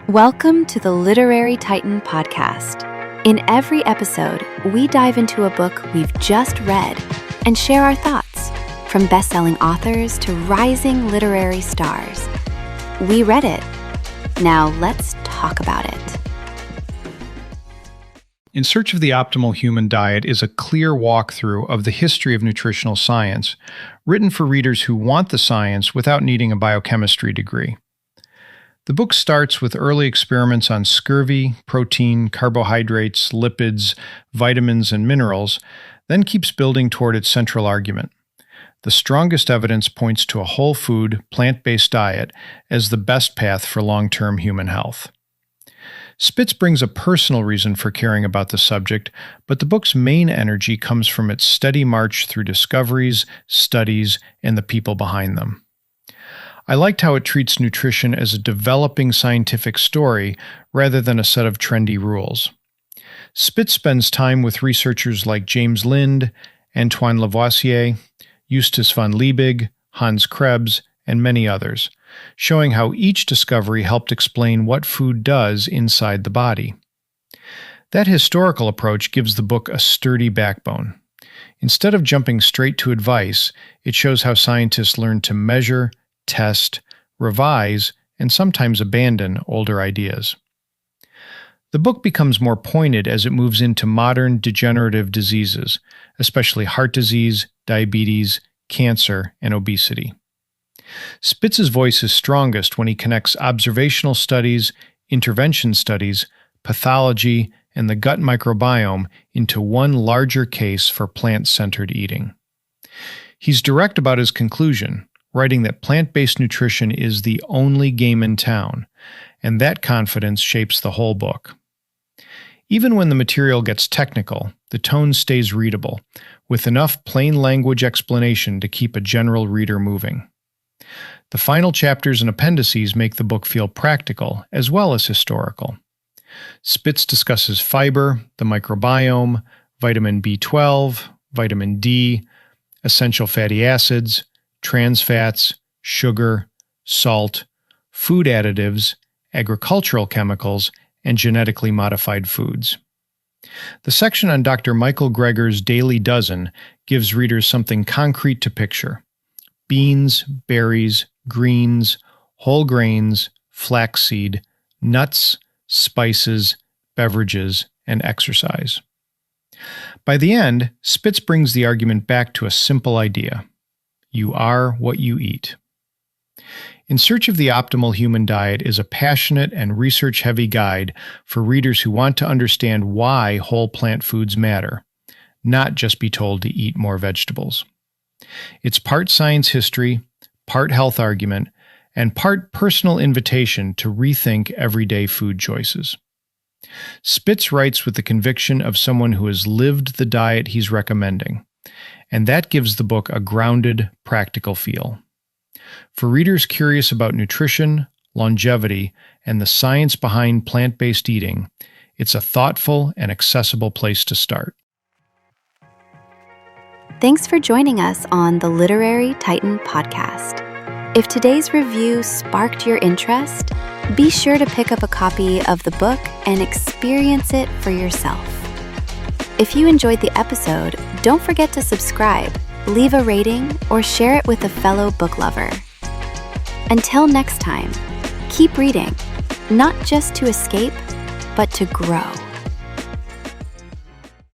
Welcome to the Literary Titan podcast. In every episode, we dive into a book we've just read and share our thoughts, from best-selling authors to rising literary stars. We read it. Now let's talk about it. In Search of the Optimal Human Diet is a clear walkthrough of the history of nutritional science, written for readers who want the science without needing a biochemistry degree. The book starts with early experiments on scurvy, protein, carbohydrates, lipids, vitamins, and minerals, then keeps building toward its central argument. The strongest evidence points to a whole food, plant-based diet as the best path for long-term human health. Spitz brings a personal reason for caring about the subject, but the book's main energy comes from its steady march through discoveries, studies, and the people behind them. I liked how it treats nutrition as a developing scientific story rather than a set of trendy rules. Spitz spends time with researchers like James Lind, Antoine Lavoisier, Justus von Liebig, Hans Krebs, and many others, showing how each discovery helped explain what food does inside the body. That historical approach gives the book a sturdy backbone. Instead of jumping straight to advice, it shows how scientists learn to measure, test, revise, and sometimes abandon older ideas. The book becomes more pointed as it moves into modern degenerative diseases, especially heart disease, diabetes, cancer, and obesity. Spitz's voice is strongest when he connects observational studies, intervention studies, pathology, and the gut microbiome into one larger case for plant-centered eating. He's direct about his conclusion, writing that plant-based nutrition is the only game in town, and that confidence shapes the whole book. Even when the material gets technical, the tone stays readable, with enough plain language explanation to keep a general reader moving. The final chapters and appendices make the book feel practical as well as historical. Spitz discusses fiber, the microbiome, vitamin B12, vitamin D, essential fatty acids, trans fats, sugar, salt, food additives, agricultural chemicals, and genetically modified foods. The section on Dr. Michael Greger's Daily Dozen gives readers something concrete to picture: beans, berries, greens, whole grains, flaxseed, nuts, spices, beverages, and exercise. By the end, Spitz brings the argument back to a simple idea: you are what you eat. In Search of the Optimal Human Diet is a passionate and research-heavy guide for readers who want to understand why whole plant foods matter, not just be told to eat more vegetables. It's part science history, part health argument, and part personal invitation to rethink everyday food choices. Spitz writes with the conviction of someone who has lived the diet he's recommending, and that gives the book a grounded, practical feel. For readers curious about nutrition, longevity, and the science behind plant-based eating, it's a thoughtful and accessible place to start. Thanks for joining us on the Literary Titan podcast. If today's review sparked your interest, be sure to pick up a copy of the book and experience it for yourself. If you enjoyed the episode, don't forget to subscribe, leave a rating, or share it with a fellow book lover. Until next time, keep reading, not just to escape, but to grow.